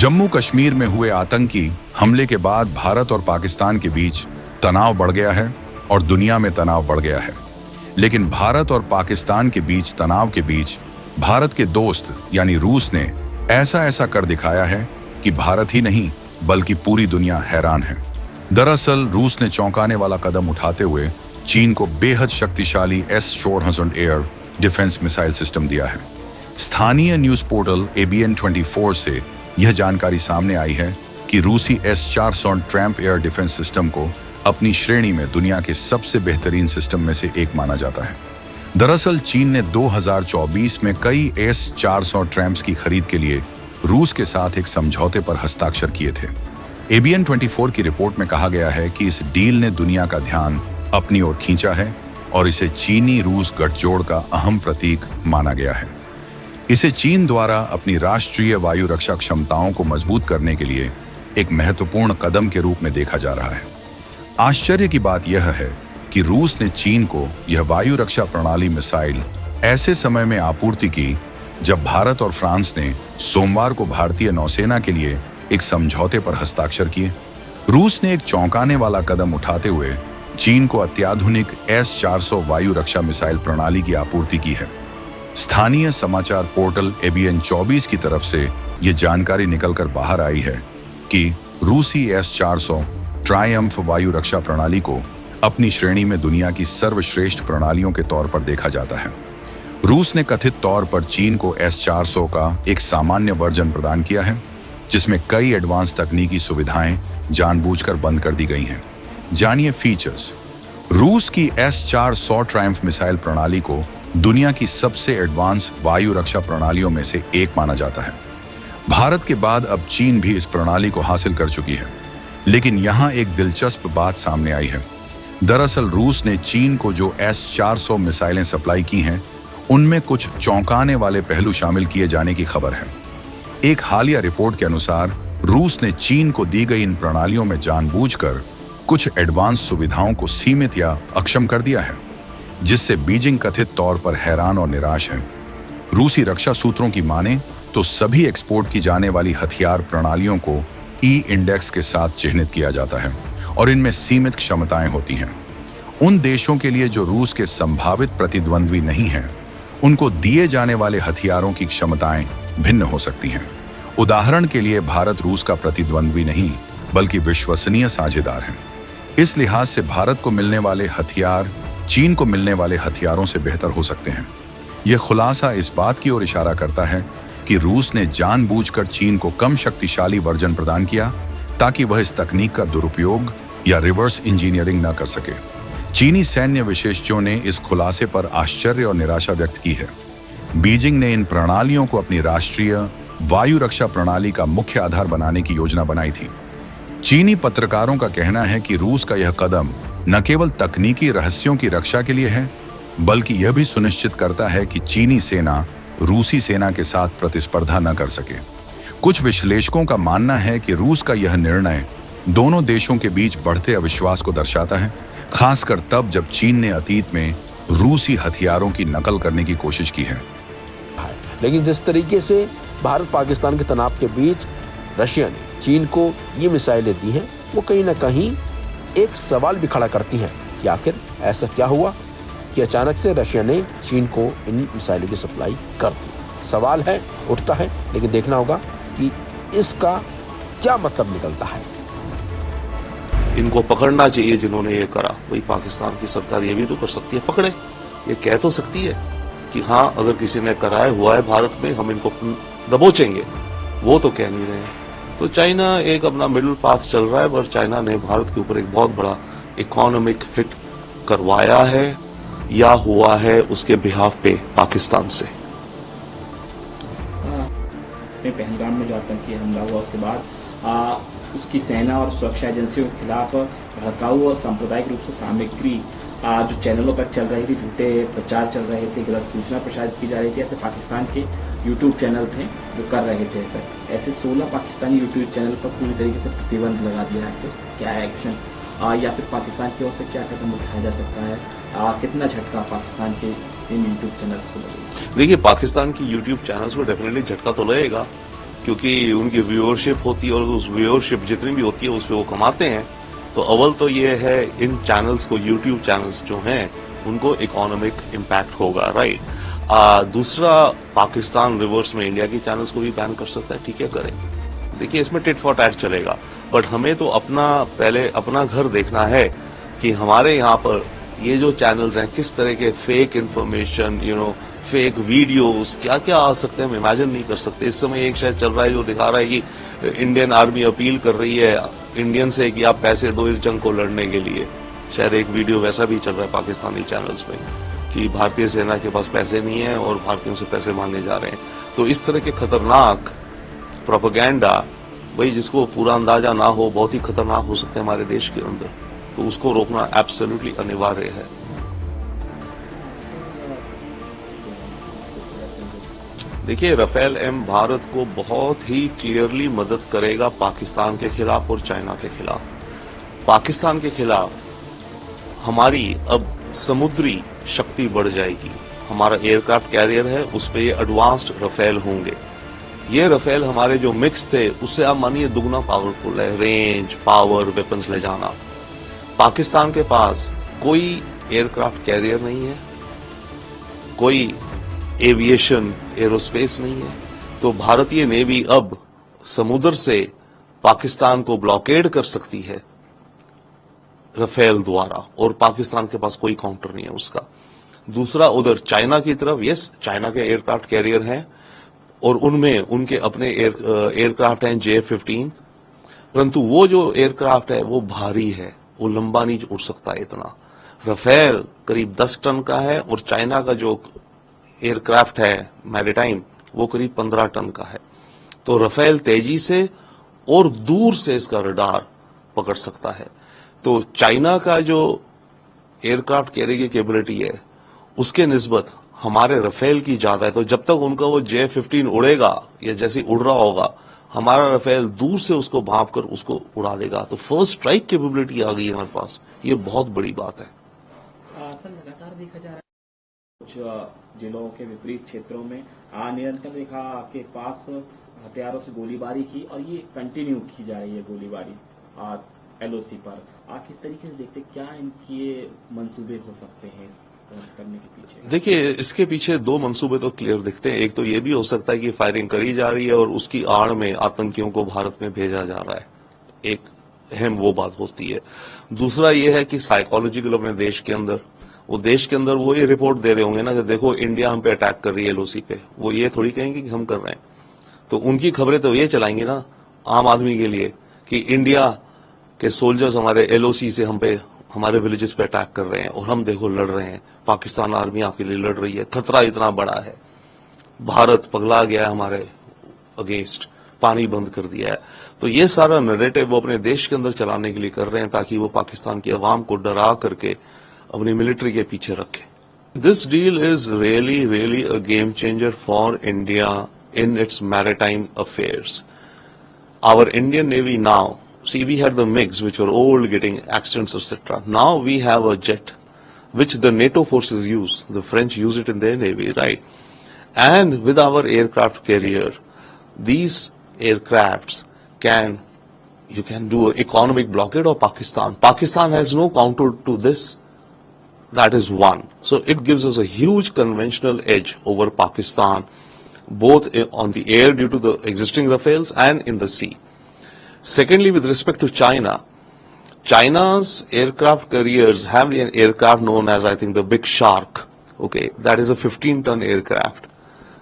जम्मू कश्मीर में हुए आतंकी हमले के बाद भारत और पाकिस्तान के बीच तनाव बढ़ गया है और दुनिया में तनाव बढ़ गया है। लेकिन भारत और पाकिस्तान के बीच तनाव के बीच भारत के दोस्त यानी रूस ने ऐसा कर दिखाया है कि भारत ही नहीं बल्कि पूरी दुनिया हैरान है। दरअसल रूस ने चौंकाने वाला कदम उठाते हुए चीन को बेहद शक्तिशाली S-400 air defence missile system दिया है। स्थानीय न्यूज पोर्टल ABN24 से यह जानकारी सामने आई है कि रूसी S-400 tramp air defence system को अपनी श्रेणी में दुनिया के सबसे बेहतरीन सिस्टम में से एक माना जाता है। दरअसल चीन ने 2024 में कई S-400 ट्रैम्प्स की खरीद के लिए रूस के साथ एक समझौते पर हस्ताक्षर किए थे। ABN24 की रिपोर्ट में कहा गया है कि इस डील ने दुनिया का ध्यान अपनी ओर खींचा है और इसे चीनी रूस गठजोड़ का अहम प्रतीक माना गया है। इसे चीन द्वारा अपनी राष्ट्रीय वायु रक्षा क्षमताओं को मजबूत करने के लिए एक महत्वपूर्ण कदम के रूप में देखा जा रहा है। आश्चर्य की बात यह है कि रूस ने चीन को यह वायु रक्षा प्रणाली मिसाइल ऐसे समय में आपूर्ति की जब भारत और फ्रांस ने सोमवार को भारतीय नौसेना के लिए एक समझौते पर हस्ताक्षर किए। रूस ने एक चौंकाने वाला कदम उठाते हुए चीन को अत्याधुनिक S-400 वायु रक्षा मिसाइल प्रणाली की आपूर्ति की है। स्थानीय समाचार पोर्टल ABN24 की तरफ से यह जानकारी निकलकर बाहर आई है कि रूसी S-400 ट्रायम्फ वायु रक्षा प्रणाली को अपनी श्रेणी में दुनिया की सर्वश्रेष्ठ प्रणालियों के तौर पर देखा जाता है। रूस ने कथित तौर पर चीन को S-400 का एक सामान्य वर्जन प्रदान किया है जिसमें कई एडवांस तकनीकी सुविधाएं जानबूझकर बंद कर दी गई हैं। जानिए फीचर्स। रूस की S-400 ट्रायम्फ मिसाइल प्रणाली को दुनिया की सबसे एडवांस वायु रक्षा प्रणालियों में से एक माना जाता है। भारत के बाद अब चीन भी इस प्रणाली को हासिल कर चुकी है। लेकिन यहाँ एक दिलचस्प बात सामने आई है। दरअसल रूस ने चीन को जो S-400 मिसाइलें सप्लाई की हैं, उनमें कुछ चौंकाने वाले पहलू शामिल किए जाने की खबर है। एक हालिया रिपोर्ट के अनुसार रूस ने चीन को दी गई इन प्रणालियों में जानबूझकर कुछ एडवांस सुविधाओं को सीमित या अक्षम कर दिया है, जिससे बीजिंग कथित तौर पर हैरान और निराश है। रूसी रक्षा सूत्रों की माने तो सभी एक्सपोर्ट की जाने वाली हथियार प्रणालियों को E इंडेक्स के साथ चिह्नित किया जाता है और इनमें सीमित क्षमताएं होती हैं। उन देशों के लिए जो रूस के संभावित प्रतिद्वंद्वी नहीं हैं, उनको दिए जाने वाले हथियारों की क्षमताएं भिन्न हो सकती हैं। उदाहरण के लिए भारत रूस का प्रतिद्वंद्वी नहीं बल्कि विश्वसनीय साझेदार है। इस लिहाज से भारत को मिलने वाले हथियार चीन को मिलने वाले हथियारों से बेहतर हो सकते हैं। यह खुलासा इस बात की ओर इशारा करता है कि रूस ने जानबूझकर चीन को कम शक्तिशाली वर्जन प्रदान किया ताकि वह इस तकनीक का दुरुपयोग या रिवर्स इंजीनियरिंग न कर सके। चीनी सैन्य विशेषज्ञों ने इस खुलासे पर आश्चर्य और निराशा व्यक्त की है। बीजिंग ने इन प्रणालियों को अपनी राष्ट्रीय वायु रक्षा प्रणाली का मुख्य आधार बनाने की योजना बनाई थी। चीनी पत्रकारों का कहना है कि रूस का यह कदम न केवल तकनीकी रहस्यों की रक्षा के लिए है, बल्कि यह भी सुनिश्चित करता है कि चीनी सेना रूसी सेना के साथ प्रतिस्पर्धा न कर सके। कुछ विश्लेषकों का मानना है कि रूस का यह निर्णय दोनों देशों के बीच बढ़ते अविश्वास को दर्शाता है, खासकर तब जब चीन ने अतीत में रूसी हथियारों की नकल करने की कोशिश की है। लेकिन जिस तरीके से भारत पाकिस्तान के तनाव के बीच रशिया ने चीन को ये मिसाइलें दी हैं, वो कहीं ना कहीं एक सवाल भी खड़ा करती हैं कि आखिर ऐसा क्या हुआ कि अचानक से रशिया ने चीन को इन मिसाइलों की सप्लाई कर दी। सवाल है, उठता है, लेकिन देखना होगा कि इसका क्या मतलब निकलता है। इनको पकड़ना चाहिए जिन्होंने ये करा। वही पाकिस्तान की सरकार ये भी तो कर सकती है, पकड़े, ये कह तो सकती है कि हाँ अगर किसी ने कराया हुआ है भारत में हम इनको दबोचेंगे, वो तो कह नहीं रहे हैं। तो चाइना एक अपना मिडिल पाथ चल रहा है, पर चाइना ने भारत के ऊपर एक बहुत बड़ा इकोनॉमिक हिट करवाया है या हुआ है उसके बिहाफ पे पाकिस्तान से। पहलगाम में जो आतंकी हमला हुआ उसके बाद उसकी सेना और सुरक्षा एजेंसियों के खिलाफ भड़काऊ और सांप्रदायिक रूप से सामग्री जो चैनलों पर चल रही थी, झूठे प्रचार चल रहे थे, गलत सूचना प्रसारित की जा रही थी, ऐसे पाकिस्तान के यूट्यूब चैनल थे जो कर रहे थे ऐसे 16 पाकिस्तानी यूट्यूब चैनल पर पूरी तरीके से प्रतिबंध लगा दिया है। तो क्या एक्शन या फिर पाकिस्तान की ओर से क्या कदम उठाया जा सकता है? कितना झटका पाकिस्तान के इन यूट्यूब चैनल्स को लगेगा? देखिए, पाकिस्तान की यूट्यूब चैनल्स को डेफिनेटली झटका तो लगेगा, क्योंकि उनकी व्यूअरशिप होती है और उस व्यूअरशिप जितनी भी होती है उस पर वो कमाते हैं। तो अव्वल तो ये है इन चैनल्स को, यूट्यूब चैनल्स जो हैं उनको इकोनॉमिक इम्पैक्ट होगा, राइट। दूसरा, पाकिस्तान रिवर्स में इंडिया की चैनल्स को भी बैन कर सकता है, ठीक है, करें। देखिए इसमें टिट फॉर टैट चलेगा, बट हमें तो पहले अपना घर देखना है कि हमारे यहाँ पर ये जो चैनल्स हैं किस तरह के फेक इंफॉर्मेशन, फेक वीडियोस क्या क्या आ सकते हैं, हम इमेजिन नहीं कर सकते। इस समय एक शायद चल रहा है जो दिखा रहा है कि इंडियन आर्मी अपील कर रही है इंडियन से कि आप पैसे दो इस जंग को लड़ने के लिए। शायद एक वीडियो वैसा भी चल रहा है पाकिस्तानी चैनल्स में कि भारतीय सेना के पास पैसे नहीं है और भारतीयों से पैसे मांगे जा रहे हैं। तो इस तरह के खतरनाक प्रोपेगेंडा, भाई जिसको पूरा अंदाजा ना हो, बहुत ही खतरनाक हो सकते हैं हमारे देश के अंदर, तो उसको रोकना एब्सोल्युटली अनिवार्य है। देखिए राफेल एम भारत को बहुत ही क्लियरली मदद करेगा पाकिस्तान के खिलाफ और चाइना के खिलाफ। पाकिस्तान के खिलाफ हमारी अब समुद्री शक्ति बढ़ जाएगी। हमारा एयरक्राफ्ट कैरियर है, उस पे ये एडवांस्ड राफेल होंगे। ये राफेल हमारे जो मिक्स थे उससे आप मानिए दुगना पावरफुल है, रेंज, पावर, वेपन्स ले जाना। पाकिस्तान के पास कोई एयरक्राफ्ट कैरियर नहीं है, कोई एविएशन एरोस्पेस नहीं है, तो भारतीय नेवी अब समुद्र से पाकिस्तान को ब्लॉकेड कर सकती है राफेल द्वारा, और पाकिस्तान के पास कोई काउंटर नहीं है उसका। दूसरा, उधर चाइना की तरफ, यस, चाइना के एयरक्राफ्ट कैरियर हैं और उनमें उनके अपने एयरक्राफ्ट हैं J-15, परंतु वो जो एयरक्राफ्ट है वो भारी है, वो लंबा नहीं उड़ सकता इतना। राफेल करीब 10 टन का है और चाइना का जो एयरक्राफ्ट है मैरीटाइम वो करीब 15 टन का है। तो राफेल तेजी से और दूर से इसका रडार पकड़ सकता है। तो चाइना का जो एयरक्राफ्ट कैरियर की कैपेबिलिटी है उसके निस्बत हमारे राफेल की ज्यादा है। तो जब तक उनका वो J-15 उड़ेगा या जैसे उड़ रहा होगा, हमारा राफेल दूर से उसको भांप कर उसको उड़ा देगा। तो फर्स्ट स्ट्राइक कैपेबिलिटी आ गई है हमारे पास, ये बहुत बड़ी बात है। सर लगातार देखा जा रहा है कुछ जिलों के विपरीत क्षेत्रों में निरंतर रेखा के पास हथियारों से गोलीबारी की, और ये कंटिन्यू की जा रही है गोलीबारी LOC पर। किस तरीके से देखते, क्या इनके मंसूबे हो सकते हैं करने के पीछे? देखिए इसके पीछे दो मंसूबे तो क्लियर दिखते हैं। एक तो ये भी हो सकता है कि फायरिंग करी जा रही है और उसकी आड़ में आतंकियों को भारत में भेजा जा रहा है, एक अहम वो बात होती है। दूसरा ये है कि साइकोलॉजिकल अपने देश के अंदर वो ये रिपोर्ट दे रहे होंगे ना कि देखो इंडिया हम पे अटैक कर रही है LOC पे, वो ये थोड़ी कहेंगे कि हम कर रहे हैं। तो उनकी खबरें तो ये चलाएंगे ना आम आदमी के लिए कि इंडिया के सोल्जर्स हमारे LOC से हम पे, हमारे विलेजेस पे अटैक कर रहे हैं और हम देखो लड़ रहे हैं, पाकिस्तान आर्मी आपके लिए लड़ रही है, खतरा इतना बड़ा है, भारत पगला गया है हमारे अगेंस्ट, पानी बंद कर दिया है। तो ये सारा नैरेटिव वो अपने देश के अंदर चलाने के लिए कर रहे हैं ताकि वो पाकिस्तान की आवाम को डरा करके अपनी मिलिट्री के पीछे रखे। This deal is really a game changer for India in its maritime affairs. Our Indian Navy now, see, we had the MiGs, which were old, getting accidents, etc. Now we have a jet, which the NATO forces use. The French use it in their Navy, right? And with our aircraft carrier, these aircrafts you can do an economic blockade of Pakistan. Pakistan has no counter to this. That is one. So it gives us a huge conventional edge over Pakistan, both on the air due to the existing Rafales and in the sea. Secondly, with respect to China, China's aircraft carriers have an aircraft known as, I think, the Big Shark. Okay, that is a 15-ton aircraft.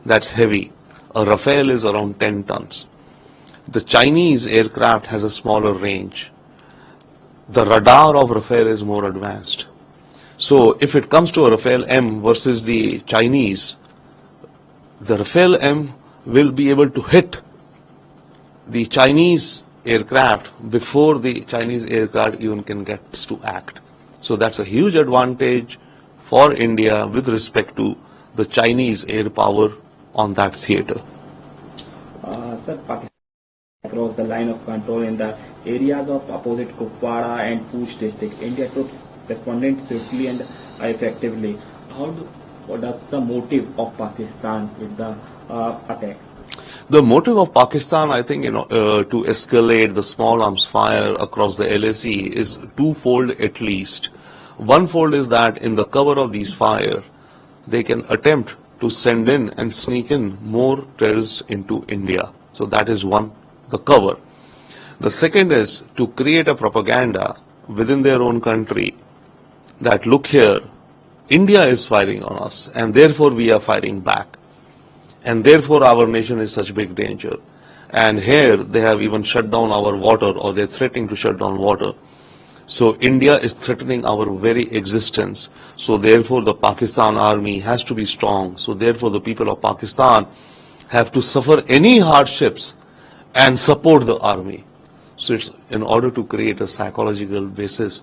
That's heavy. A Rafale is around 10 tons. The Chinese aircraft has a smaller range. The radar of Rafale is more advanced. So if it comes to a Rafale M versus the Chinese, the Rafale M will be able to hit the Chinese aircraft before the Chinese aircraft even can get to act. So that's a huge advantage for India with respect to the Chinese air power on that theater. Sir, Pakistan across the line of control in the areas of opposite Kupwara and Pooch district. India troops responded swiftly and effectively. What is the motive of Pakistan with the attack? The motive of Pakistan, I think, to escalate the small arms fire across the LAC is twofold at least. One fold is that in the cover of these fire, they can attempt to send in and sneak in more terrorists into India. So that is one, the cover. The second is to create a propaganda within their own country that, look here, India is fighting on us and therefore we are fighting back. And therefore our nation is such big danger. And here they have even shut down our water, or they're threatening to shut down water. So India is threatening our very existence. So therefore the Pakistan army has to be strong. So therefore the people of Pakistan have to suffer any hardships and support the army. So it's in order to create a psychological basis.